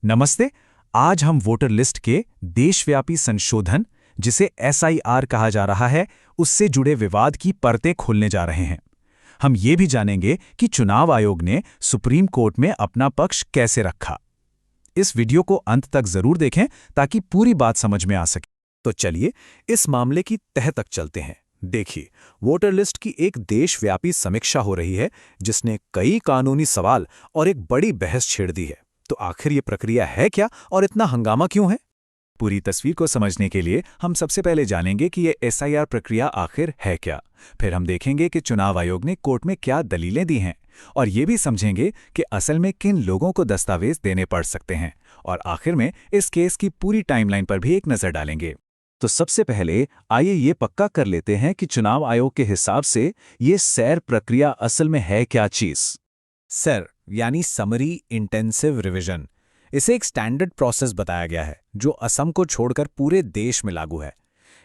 नमस्ते। आज हम वोटर लिस्ट के देशव्यापी संशोधन, जिसे एसआईआर कहा जा रहा है, उससे जुड़े विवाद की परतें खोलने जा रहे हैं। हम ये भी जानेंगे कि चुनाव आयोग ने सुप्रीम कोर्ट में अपना पक्ष कैसे रखा। इस वीडियो को अंत तक जरूर देखें ताकि पूरी बात समझ में आ सके। तो चलिए इस मामले की तह तक चलते हैं। देखिए, वोटर लिस्ट की एक देशव्यापी समीक्षा हो रही है जिसने कई कानूनी सवाल और एक बड़ी बहस छेड़ दी है। तो आखिर ये प्रक्रिया है क्या और इतना हंगामा क्यों है? पूरी तस्वीर को समझने के लिए हम सबसे पहले जानेंगे कि ये एसआईआर प्रक्रिया आखिर है क्या। फिर हम देखेंगे कि चुनाव आयोग ने कोर्ट में क्या दलीलें दी हैं, और ये भी समझेंगे कि असल में किन लोगों को दस्तावेज देने पड़ सकते हैं। और आखिर में इस केस की पूरी टाइमलाइन पर भी एक नज़र डालेंगे। तो सबसे पहले आइए ये पक्का कर लेते हैं कि चुनाव आयोग के हिसाब से ये सैर प्रक्रिया असल में है क्या चीज़। सैर यानी समरी इंटेंसिव रिवीजन, इसे एक स्टैंडर्ड प्रोसेस बताया गया है जो असम को छोड़कर पूरे देश में लागू है।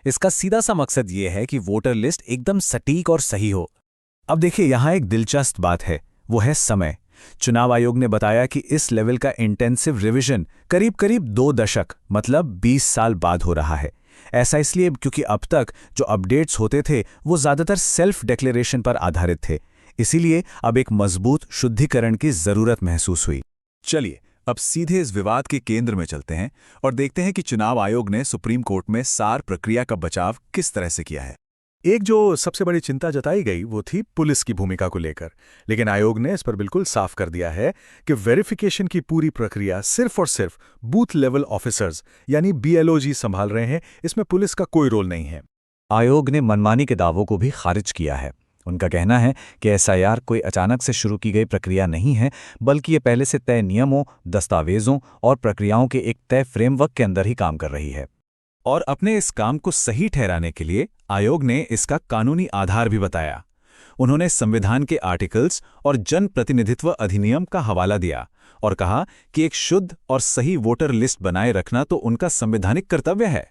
इसका सीधा सा मकसद ये है कि वोटर लिस्ट एकदम सटीक और सही हो। अब देखिए, यहाँ एक दिलचस्प बात है, वो है समय। चुनाव आयोग ने बताया कि इस लेवल का इंटेंसिव रिवीजन करीब करीब 2 दशक मतलब 20 साल बाद हो रहा है। ऐसा इसलिए क्योंकि अब तक जो अपडेट्स होते थे वो ज़्यादातर सेल्फ डिक्लेरेशन पर आधारित थे। इसीलिए अब एक मजबूत शुद्धिकरण की जरूरत महसूस हुई। चलिए अब सीधे इस विवाद के केंद्र में चलते हैं और देखते हैं कि चुनाव आयोग ने सुप्रीम कोर्ट में सार प्रक्रिया का बचाव किस तरह से किया है। एक जो सबसे बड़ी चिंता जताई गई वो थी पुलिस की भूमिका को लेकर, लेकिन आयोग ने इस पर बिल्कुल साफ कर दिया है कि वेरिफिकेशन की पूरी प्रक्रिया सिर्फ और सिर्फ बूथ लेवल ऑफिसर्स यानी बीएलओजी संभाल रहे हैं। इसमें पुलिस का कोई रोल नहीं है। आयोग ने मनमानी के दावों को भी खारिज किया है। उनका कहना है कि एसआईआर कोई अचानक से शुरू की गई प्रक्रिया नहीं है, बल्कि ये पहले से तय नियमों, दस्तावेजों और प्रक्रियाओं के एक तय फ्रेमवर्क के अंदर ही काम कर रही है। और अपने इस काम को सही ठहराने के लिए आयोग ने इसका कानूनी आधार भी बताया। उन्होंने संविधान के आर्टिकल्स और जन प्रतिनिधित्व अधिनियम का हवाला दिया और कहा कि एक शुद्ध और सही वोटर लिस्ट बनाए रखना तो उनका संवैधानिक कर्तव्य है।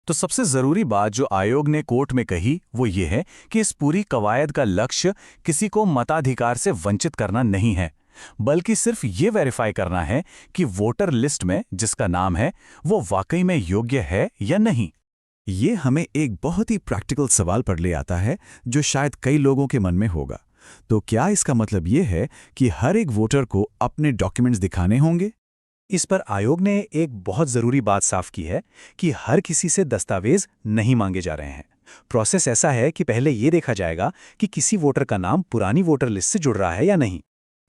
तो सबसे जरूरी बात जो आयोग ने कोर्ट में कही वो ये है कि इस पूरी कवायद का लक्ष्य किसी को मताधिकार से वंचित करना नहीं है, बल्कि सिर्फ ये वेरीफाई करना है कि वोटर लिस्ट में जिसका नाम है वो वाकई में योग्य है या नहीं। ये हमें एक बहुत ही प्रैक्टिकल सवाल पर ले आता है जो शायद कई लोगों के मन में होगा। तो क्या इसका मतलब ये है कि हर एक वोटर को अपने डॉक्यूमेंट्स दिखाने होंगे? इस पर आयोग ने एक बहुत ज़रूरी बात साफ की है कि हर किसी से दस्तावेज नहीं मांगे जा रहे हैं। प्रोसेस ऐसा है कि पहले ये देखा जाएगा कि किसी वोटर का नाम पुरानी वोटर लिस्ट से जुड़ रहा है या नहीं।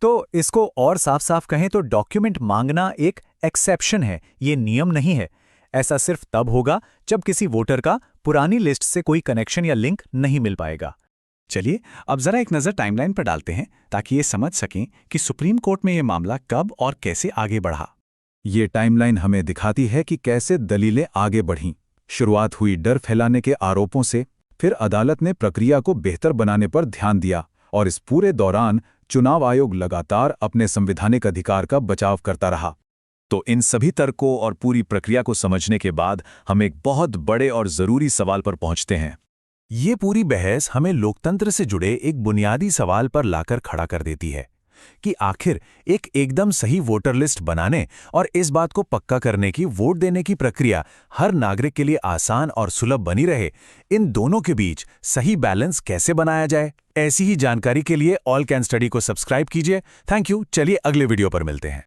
तो इसको और साफ साफ कहें तो डॉक्यूमेंट मांगना एक एक्सेप्शन है, ये नियम नहीं है। ऐसा सिर्फ तब होगा जब किसी वोटर का पुरानी लिस्ट से कोई कनेक्शन या लिंक नहीं मिल पाएगा। चलिए अब जरा एक नज़र टाइमलाइन पर डालते हैं ताकि ये समझ सकें कि सुप्रीम कोर्ट में ये मामला कब और कैसे आगे बढ़ा। ये टाइमलाइन हमें दिखाती है कि कैसे दलीलें आगे बढ़ीं। शुरुआत हुई डर फैलाने के आरोपों से, फिर अदालत ने प्रक्रिया को बेहतर बनाने पर ध्यान दिया, और इस पूरे दौरान चुनाव आयोग लगातार अपने संवैधानिक अधिकार का बचाव करता रहा। तो इन सभी तर्कों और पूरी प्रक्रिया को समझने के बाद हम एक बहुत बड़े और ज़रूरी सवाल पर पहुंचते हैं। ये पूरी बहस हमें लोकतंत्र से जुड़े एक बुनियादी सवाल पर लाकर खड़ा कर देती है कि आखिर एक एकदम सही वोटर लिस्ट बनाने और इस बात को पक्का करने की वोट देने की प्रक्रिया हर नागरिक के लिए आसान और सुलभ बनी रहे, इन दोनों के बीच सही बैलेंस कैसे बनाया जाए। ऐसी ही जानकारी के लिए ऑल कैन स्टडी को सब्सक्राइब कीजिए। Thank you. चलिए अगले वीडियो पर मिलते हैं।